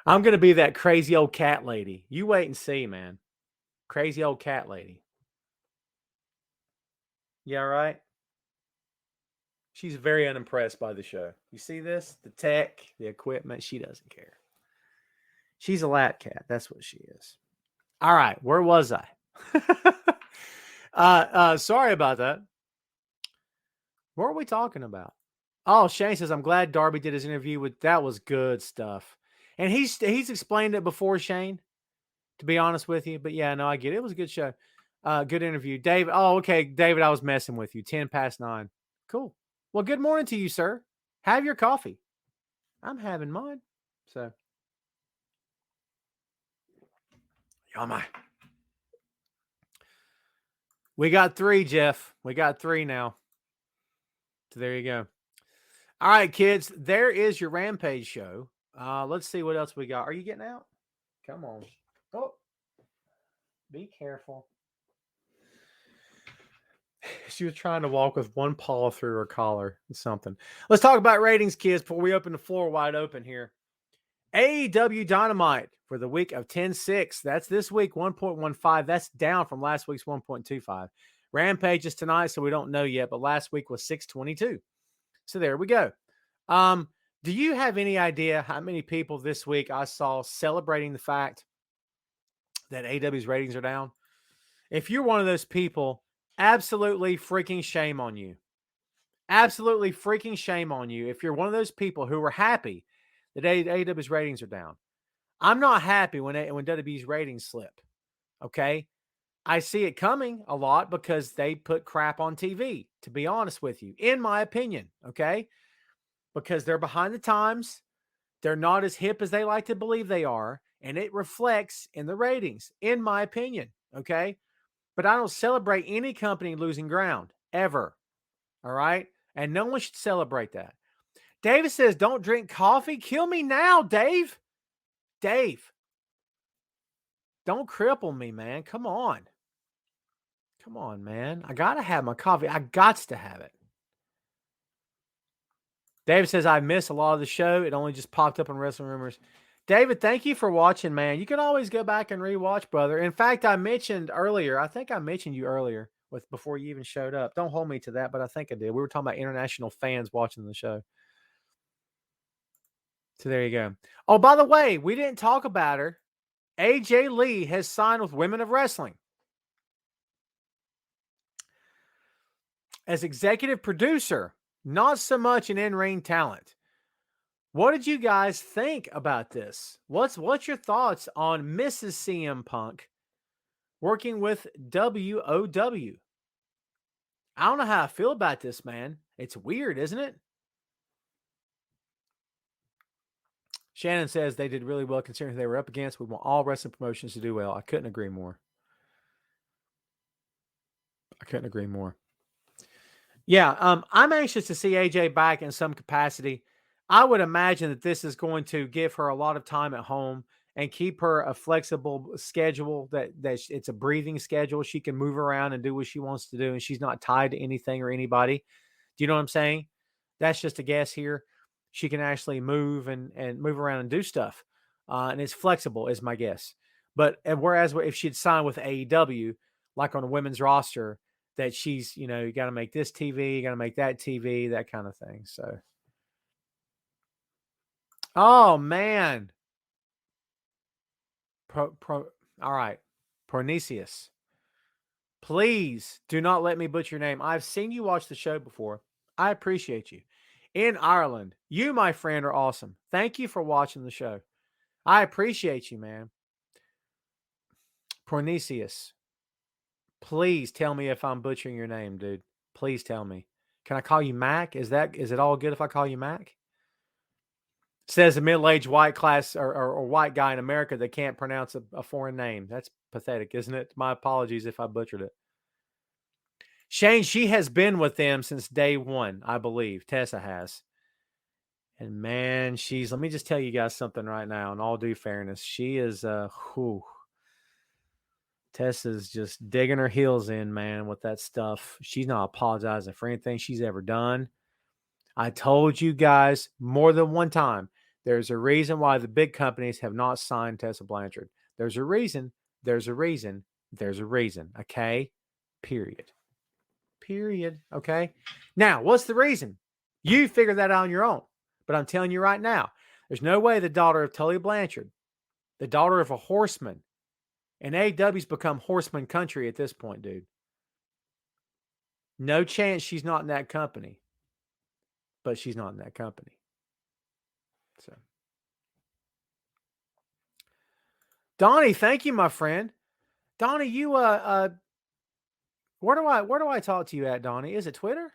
I'm going to be that crazy old cat lady. You wait and see, man. Crazy old cat lady. Yeah, right? She's very unimpressed by the show. You see this? The tech, the equipment. She doesn't care. She's a lap cat. That's what she is. All right. Where was I? Sorry about that. What are we talking about? Oh, Shane says, I'm glad Darby did his interview with, that was good stuff. And he's explained it before, Shane, to be honest with you. But yeah, no, I get it. It was a good show. Good interview. David. Oh, okay. David, I was messing with you. 9:10. Cool. Well, good morning to you, sir. Have your coffee. I'm having mine. So. Yummy. We got 3, Jeff. We got 3 now. So there you go. All right, kids. There is your Rampage show. Let's see what else we got. Are you getting out? Come on. Oh, be careful. She was trying to walk with one paw through her collar and something. Let's talk about ratings, kids, before we open the floor wide open here. AEW Dynamite for the week of 10-6. That's this week, 1.15. That's down from last week's 1.25. Rampage is tonight, so we don't know yet, but last week was 622. So there we go. Do you have any idea how many people this week I saw celebrating the fact that AEW's ratings are down? If you're one of those people, absolutely freaking shame on you. Absolutely freaking shame on you if you're one of those people who are happy that AEW's ratings are down. I'm not happy when WWE's ratings slip, okay? I see it coming a lot because they put crap on TV, to be honest with you, in my opinion, okay? Because they're behind the times. They're not as hip as they like to believe they are, and it reflects in the ratings, in my opinion, okay? But I don't celebrate any company losing ground, ever, all right? And no one should celebrate that. David says, don't drink coffee. Kill me now, Dave. Dave, don't cripple me, man. Come on. Come on, man. I got to have my coffee. I got to have it. David says, I miss a lot of the show. It only just popped up on Wrestling Rumors. David, thank you for watching, man. You can always go back and rewatch, brother. In fact, I mentioned earlier, I think I mentioned you earlier before you even showed up. Don't hold me to that, but I think I did. We were talking about international fans watching the show. So there you go. Oh, by the way, we didn't talk about her. AJ Lee has signed with Women of Wrestling as executive producer, not so much an in-ring talent. What did you guys think about this? What's your thoughts on Mrs. CM Punk working with WOW? I don't know how I feel about this, man. It's weird, isn't it? Shannon says they did really well considering who they were up against. We want all wrestling promotions to do well. I couldn't agree more. Yeah, I'm anxious to see AJ back in some capacity. I would imagine that this is going to give her a lot of time at home and keep her a flexible schedule that it's a breathing schedule. She can move around and do what she wants to do, and she's not tied to anything or anybody. Do you know what I'm saying? That's just a guess here. She can actually move and move around and do stuff. And it's flexible is my guess. But whereas if she'd signed with AEW, like on a women's roster, that she's, you got to make this TV, you got to make that TV, that kind of thing. So, oh man. All right. Pronesius. Please do not let me butcher your name. I've seen you watch the show before. I appreciate you. In Ireland, you, my friend, are awesome. Thank you for watching the show. I appreciate you, man. Pronesius. Please tell me if I'm butchering your name, dude. Please tell me. Can I call you Mac? Is it all good if I call you Mac? Says a middle-aged white class or white guy in America that can't pronounce a foreign name. That's pathetic, isn't it? My apologies if I butchered it. Shane, she has been with them since day one, I believe. Tessa has. And man, let me just tell you guys something right now, in all due fairness. She is, Tessa's just digging her heels in, man, with that stuff. She's not apologizing for anything she's ever done. I told you guys more than one time, there's a reason why the big companies have not signed Tessa Blanchard. There's a reason. There's a reason. There's a reason. Okay? Period. Okay? Now, what's the reason? You figure that out on your own. But I'm telling you right now, there's no way the daughter of Tully Blanchard, the daughter of a horseman, and AEW's become horseman country at this point, dude. No chance she's not in that company. But she's not in that company. So, Donnie, thank you, my friend. Donnie, you where do I talk to you at, Donnie? Is it Twitter,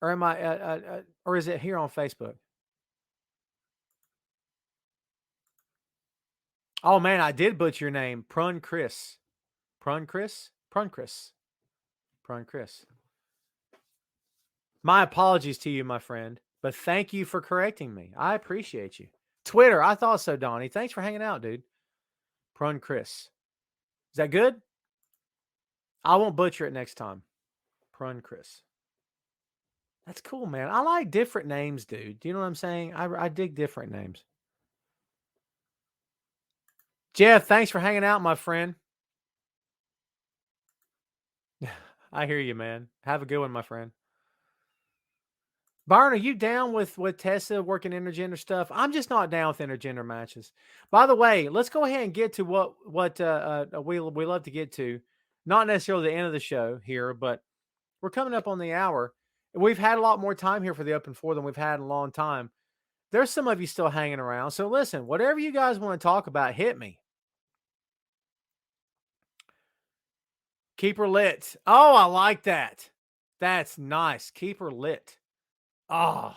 or am I or is it here on Facebook? Oh man, I did butcher your name, Prun Chris. My apologies to you, my friend, but thank you for correcting me. I appreciate you. Twitter, I thought so, Donnie. Thanks for hanging out, dude. Prun Chris. Is that good? I won't butcher it next time. Prun Chris. That's cool, man. I like different names, dude. Do you know what I'm saying? I dig different names. Jeff, thanks for hanging out, my friend. I hear you, man. Have a good one, my friend. Byron, are you down with Tessa working intergender stuff? I'm just not down with intergender matches. By the way, let's go ahead and get to what we love to get to. Not necessarily the end of the show here, but we're coming up on the hour. We've had a lot more time here for the Open 4 than we've had in a long time. There's some of you still hanging around. So listen, whatever you guys want to talk about, hit me. Keep her lit. Oh, I like that. That's nice. Keep her lit. Oh,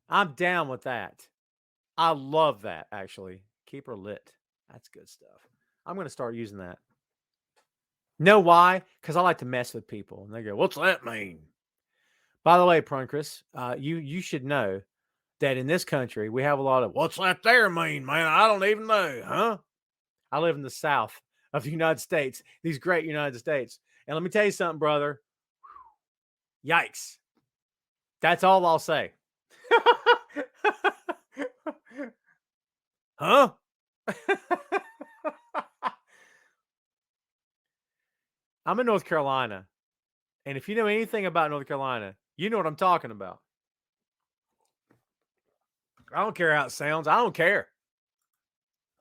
I'm down with that. I love that, actually. Keep her lit. That's good stuff. I'm going to start using that. Know why? Because I like to mess with people. And they go, what's that mean? By the way, Prunkris, you should know that in this country, we have a lot of, what's that there mean, man? I don't even know, huh? I live in the South of the United States, these great United States. And let me tell you something, brother. Yikes. That's all I'll say. Huh? I'm in North Carolina. And if you know anything about North Carolina, you know what I'm talking about. I don't care how it sounds. I don't care.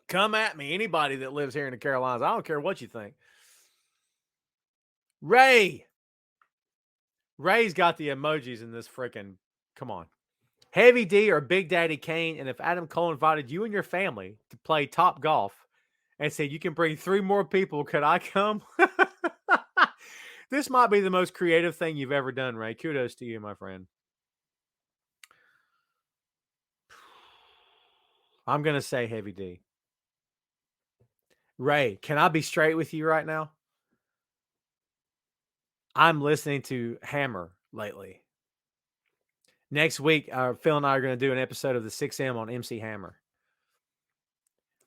Come at me, anybody that lives here in the Carolinas. I don't care what you think. Ray's got the emojis in this freaking. Come on. Heavy D or Big Daddy Kane. And if Adam Cole invited you and your family to play Top Golf and said you can bring 3 more people, could I come? This might be the most creative thing you've ever done, Ray. Kudos to you, my friend. I'm going to say Heavy D. Ray, can I be straight with you right now? I'm listening to Hammer lately. Next week, Phil and I are going to do an episode of the 6M on MC Hammer.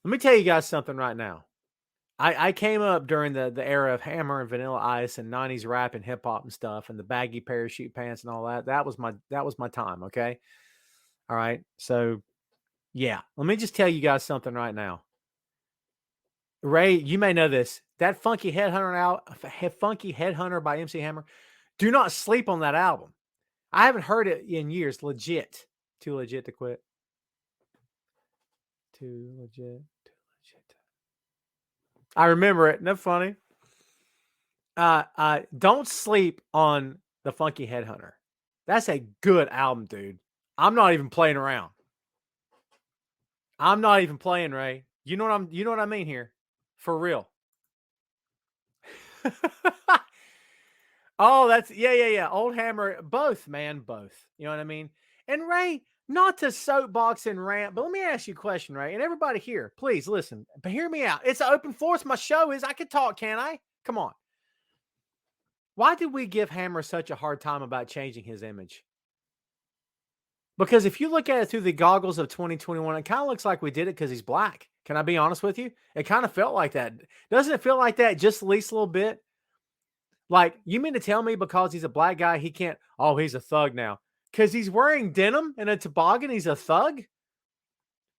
Let me tell you guys something right now. I came up during the era of Hammer and Vanilla Ice and 90s rap and hip hop and stuff and the baggy parachute pants and all that. That was my time, okay? All right. So, yeah. Let me just tell you guys something right now. Ray, you may know this. That Funky Headhunter by MC Hammer. Do not sleep on that album. I haven't heard it in years. Legit. Too legit to quit. Too legit. I remember it. No funny. Don't sleep on the Funky Headhunter. That's a good album, dude. I'm not even playing around. I'm not even playing, Ray. You know what I mean here. For real. Oh, that's yeah. Old Hammer, both, man, both. You know what I mean? And Ray, not to soapbox and rant, but let me ask you a question, Ray. And everybody here, please listen. But hear me out. It's an open floor. It's my show. I can talk, can't I? Come on. Why did we give Hammer such a hard time about changing his image? Because if you look at it through the goggles of 2021, it kind of looks like we did it because he's black. Can I be honest with you? It kind of felt like that. Doesn't it feel like that just at least a little bit? Like, you mean to tell me because he's a black guy, he can't, oh, he's a thug now. Because he's wearing denim and a toboggan, he's a thug?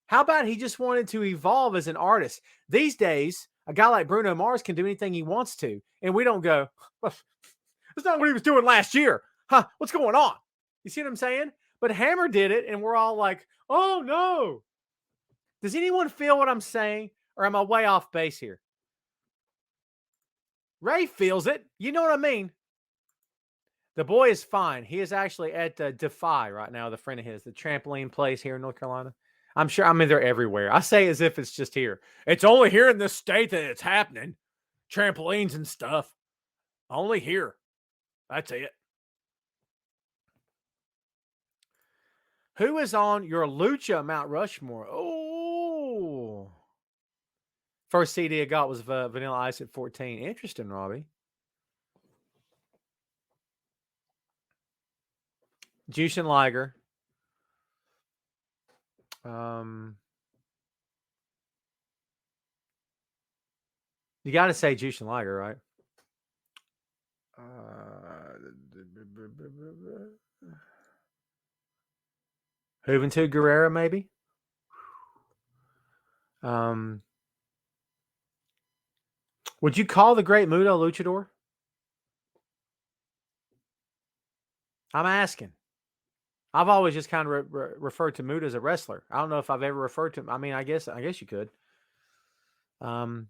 How about he just wanted to evolve as an artist? These days, a guy like Bruno Mars can do anything he wants to. And we don't go, well, that's not what he was doing last year. Huh, what's going on? You see what I'm saying? But Hammer did it, and we're all like, oh, no. Does anyone feel what I'm saying? Or am I way off base here? Ray feels it. You know what I mean? The boy is fine. He is actually at Defy right now, the friend of his, the trampoline place here in North Carolina. I'm sure, I mean, they're everywhere. I say as if it's just here. It's only here in this state that it's happening. Trampolines and stuff. Only here. That's it. Who is on your Lucha Mount Rushmore? Oh. First CD I got was Vanilla Ice at 14. Interesting, Robbie. Jushin Liger. You got to say Jushin Liger, right? Juventud Guerrera, maybe. Would you call the Great Muto luchador? I'm asking. I've always just kind of referred to Muta as a wrestler. I don't know if I've ever referred to him. I mean, I guess you could. But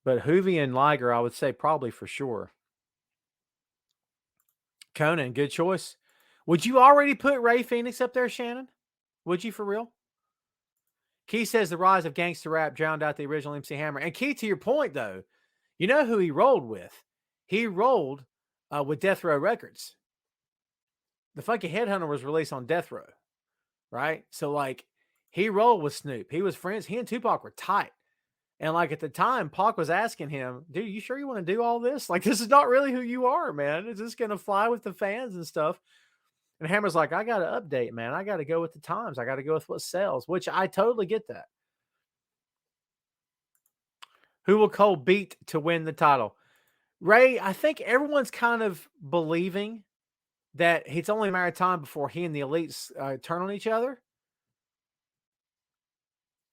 Juvi and Liger, I would say probably for sure. Conan, good choice. Would you already put Ray Phoenix up there, Shannon? Would you for real? Key says the rise of gangster rap drowned out the original MC Hammer. And Key, to your point, though, you know who he rolled with? He rolled with Death Row Records. The Funky Headhunter was released on Death Row, right? So, like, he rolled with Snoop. He was friends. He and Tupac were tight. And, like, at the time, Pac was asking him, dude, you sure you want to do all this? Like, this is not really who you are, man. Is this going to fly with the fans and stuff? And Hammer's like, I got to update, man. I got to go with the times. I got to go with what sells, which I totally get that. Who will Cole beat to win the title? Ray, I think everyone's kind of believing that it's only a matter of time before he and the Elites turn on each other.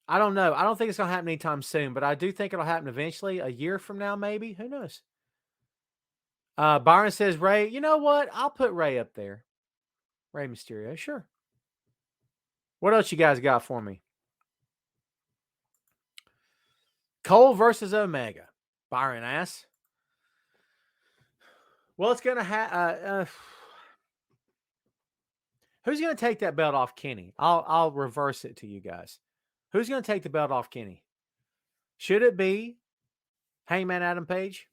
I don't know. I don't think it's going to happen anytime soon, but I do think it'll happen eventually, a year from now, maybe. Who knows? Byron says, Ray, you know what? I'll put Ray up there. Ray Mysterio, sure. What else you guys got for me? Cole versus Omega. Byron asks. Well, it's going to have... who's going to take that belt off Kenny? I'll reverse it to you guys. Who's going to take the belt off Kenny? Should it be Hangman Adam Page?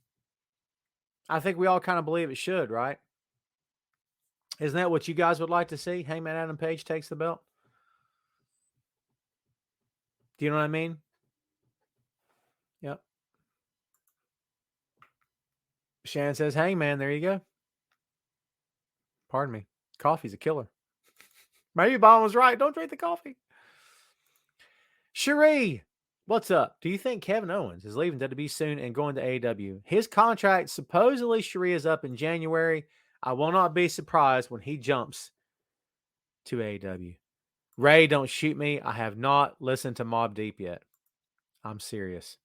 I think we all kind of believe it should, right? Isn't that what you guys would like to see? Hangman Adam Page takes the belt? Do you know what I mean? Yep. Shannon says, Hangman, there you go. Pardon me. Coffee's a killer. Maybe Bob was right. Don't drink the coffee. Cherie, what's up? Do you think Kevin Owens is leaving WWE soon and going to AEW? His contract, supposedly, Cherie, is up in January. I will not be surprised when he jumps to AEW. Ray, don't shoot me. I have not listened to Mobb Deep yet. I'm serious.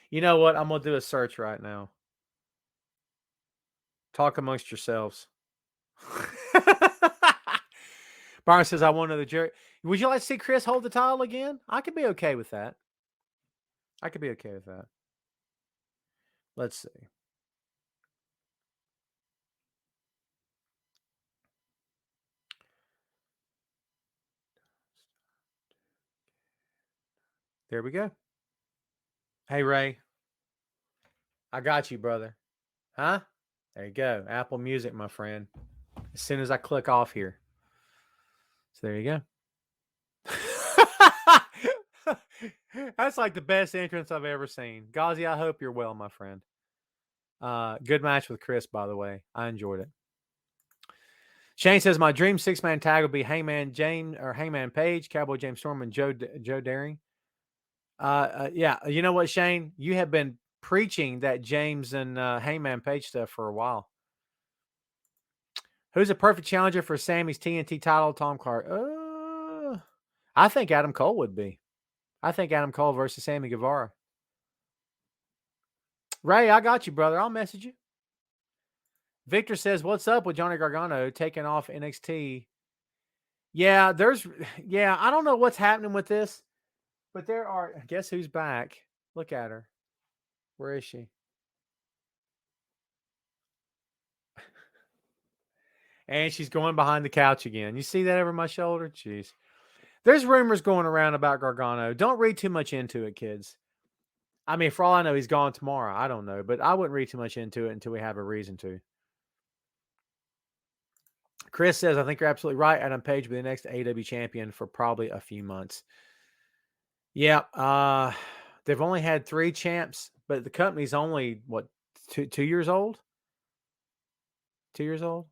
You know what? I'm going to do a search right now. Talk amongst yourselves. Byron says, I want another Jerry. Would you like to see Chris hold the title again? I could be okay with that. Let's see. There we go. Hey, Ray. I got you, brother. Huh? There you go. Apple Music, my friend. As soon as I click off here. So there you go. That's like the best entrance I've ever seen. Ghazi, I hope you're well, my friend. Good match with Chris, by the way. I enjoyed it. Shane says, my dream six-man tag would be Hangman Page, Cowboy James Storm, and Joe Daring. Yeah, you know what, Shane? You have been preaching that James and Hangman Page stuff for a while. Who's a perfect challenger for Sammy's TNT title? Tom Clark. I think Adam Cole would be. I think Adam Cole versus Sammy Guevara. Ray, I got you, brother. I'll message you. Victor says, what's up with Johnny Gargano taking off NXT? Yeah, I don't know what's happening with this, but guess who's back? Look at her. Where is she? And she's going behind the couch again. You see that over my shoulder? Jeez. There's rumors going around about Gargano. Don't read too much into it, kids. I mean, for all I know, he's gone tomorrow. I don't know, but I wouldn't read too much into it until we have a reason to. Chris says, I think you're absolutely right. Adam Page will be the next AEW champion for probably a few months. Yeah, they've only had 3 champs, but the company's only, what, 2 years old? 2 years old?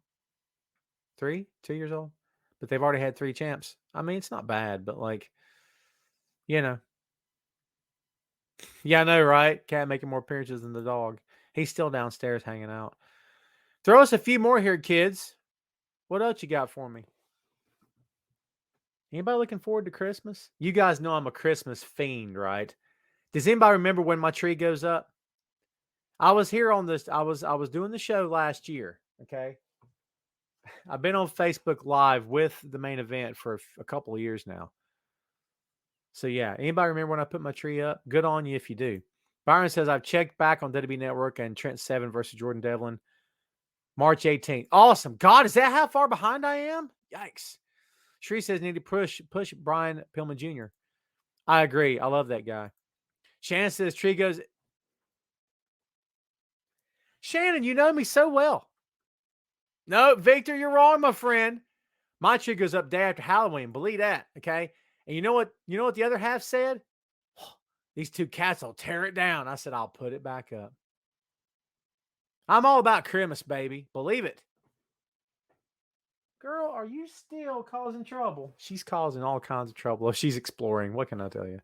2 years old? But they've already had 3 champs. I mean, it's not bad, but like, you know. Yeah, I know, right? Cat making more appearances than the dog. He's still downstairs hanging out. Throw us a few more here, kids. What else you got for me? Anybody looking forward to Christmas? You guys know I'm a Christmas fiend, right? Does anybody remember when my tree goes up? I was here on this. I was doing the show last year. Okay. I've been on Facebook Live with the main event for a couple of years now. So yeah, anybody remember when I put my tree up? Good on you if you do. Byron says, I've checked back on WWE Network and Trent Seven versus Jordan Devlin. March 18th. Awesome. God, is that how far behind I am? Yikes. Shree says, need to push Brian Pillman Jr. I agree. I love that guy. Shannon says, tree goes. Shannon, you know me so well. No, Victor, you're wrong, my friend. My tree goes up day after Halloween. Believe that. Okay. And you know what the other half said? These two cats will tear it down. I said, I'll put it back up. I'm all about Christmas, baby. Believe it. Girl, are you still causing trouble? She's causing all kinds of trouble. She's exploring. What can I tell you?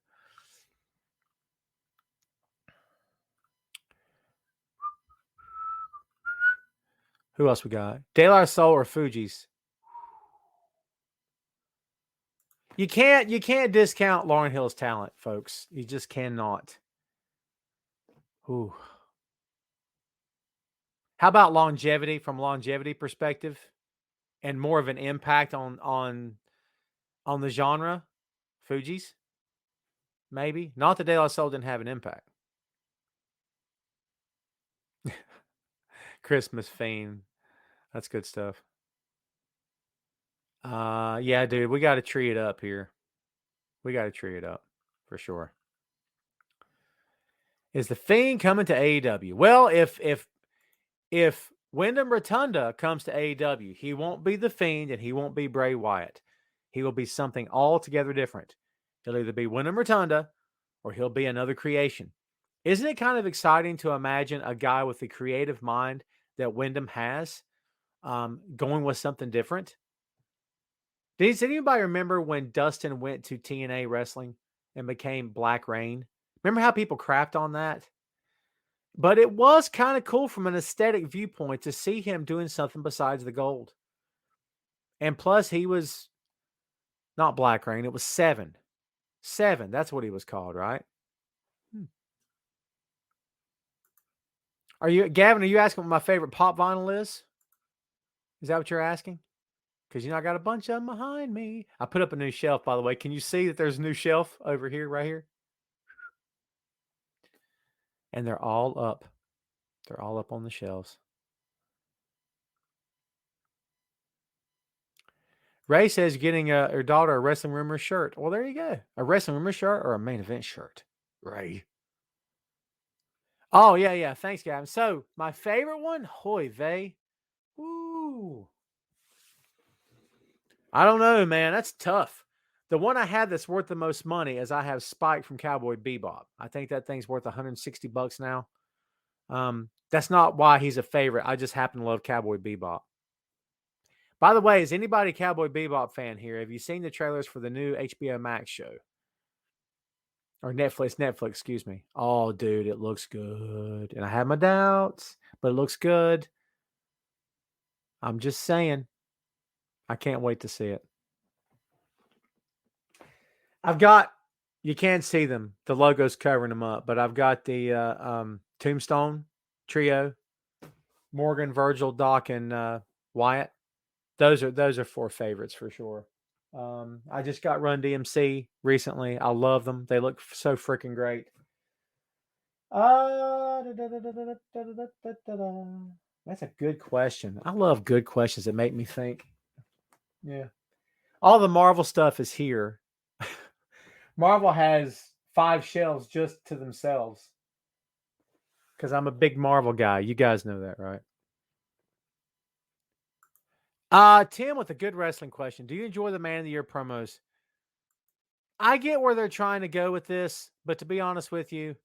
Who else we got? De La Soul or Fuji's? You can't discount Lauryn Hill's talent, folks. You just cannot. Ooh. How about longevity from longevity perspective and more of an impact on the genre? Fuji's? Maybe. Not that De La Soul didn't have an impact. Christmas fiend. That's good stuff. Yeah, dude, we got to tree it up here. We got to tree it up for sure. Is the Fiend coming to AEW? Well, if Wyndham Rotunda comes to AEW, he won't be the Fiend and he won't be Bray Wyatt. He will be something altogether different. He'll either be Wyndham Rotunda or he'll be another creation. Isn't it kind of exciting to imagine a guy with the creative mind that Wyndham has going with something different? Does anybody remember when Dustin went to TNA Wrestling and became Black Reign? Remember how people crapped on that? But it was kind of cool from an aesthetic viewpoint to see him doing something besides the gold. And plus, he was not Black Reign. It was Seven. Seven. That's what he was called, right? Gavin, are you asking what my favorite pop vinyl is? Is that what you're asking? Because, I got a bunch of them behind me. I put up a new shelf, by the way. Can you see that there's a new shelf over here, right here? And they're all up. They're all up on the shelves. Ray says getting her daughter a Wrestling Rumor shirt. Well, there you go. A Wrestling Rumor shirt or a main event shirt. Ray. Oh, yeah. Thanks, Gavin. So, my favorite one, Hoy vey. Woo. I don't know, man. That's tough. The one I have that's worth the most money is I have Spike from Cowboy Bebop. I think that thing's worth $160 now. That's not why he's a favorite. I just happen to love Cowboy Bebop. By the way, is anybody a Cowboy Bebop fan here? Have you seen the trailers for the new HBO Max show? Or Netflix, excuse me. Oh, dude, it looks good. And I have my doubts, but it looks good. I'm just saying. I can't wait to see it. You can't see them. The logo's covering them up, but I've got the Tombstone trio, Morgan, Virgil, Doc, and Wyatt. Those are 4 favorites for sure. I just got Run DMC recently. I love them. They look so freaking great. That's a good question. I love good questions that make me think. Yeah. All the Marvel stuff is here. Marvel has 5 shelves just to themselves. Because I'm a big Marvel guy. You guys know that, right? Tim with a good wrestling question. Do you enjoy the Man of the Year promos? I get where they're trying to go with this, but to be honest with you,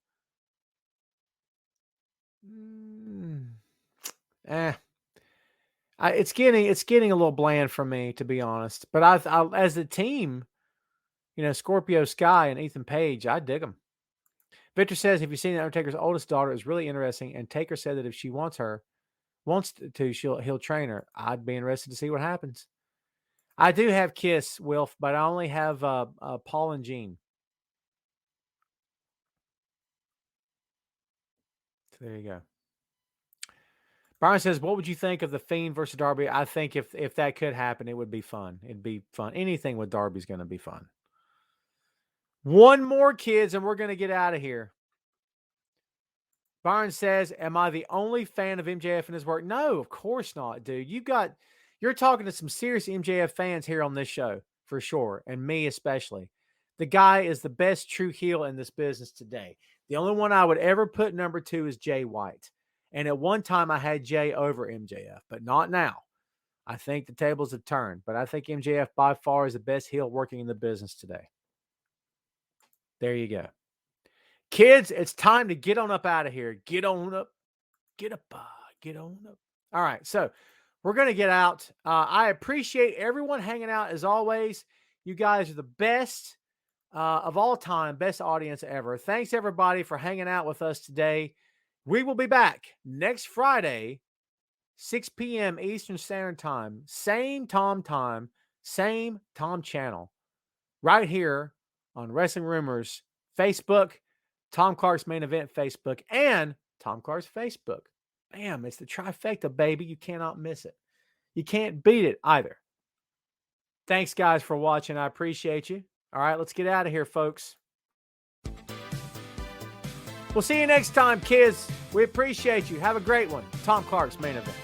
it's getting a little bland for me, to be honest. But I as a team, Scorpio Sky and Ethan Page, I dig them. Victor says, have you seen the Undertaker's oldest daughter? Is really interesting. And Taker said that if she wants to, he'll train her. I'd be interested to see what happens. I do have Kiss, Wilf, but I only have Paul and Jean. So there you go. Brian says, what would you think of the Fiend versus Darby? I think if that could happen, it would be fun. It'd be fun. Anything with Darby's going to be fun. One more, kids, and we're going to get out of here. Byron says, am I the only fan of MJF and his work? No, of course not, dude. You're talking to some serious MJF fans here on this show, for sure, and me especially. The guy is the best true heel in this business today. The only one I would ever put number 2 is Jay White. And at one time, I had Jay over MJF, but not now. I think the tables have turned, but I think MJF by far is the best heel working in the business today. There you go. Kids, it's time to get on up out of here. Get on up. Get up. Get on up. All right, so we're going to get out. I appreciate everyone hanging out as always. You guys are the best of all time, best audience ever. Thanks, everybody, for hanging out with us today. We will be back next Friday, 6 p.m. Eastern Standard Time. Same Tom time, same Tom channel. Right here on Wrestling Rumors Facebook, Tom Clark's Main Event Facebook, and Tom Clark's Facebook. Bam, it's the trifecta, baby. You cannot miss it. You can't beat it either. Thanks, guys, for watching. I appreciate you. All right, let's get out of here, folks. We'll see you next time, kids. We appreciate you. Have a great one. Tom Clark's Main Event.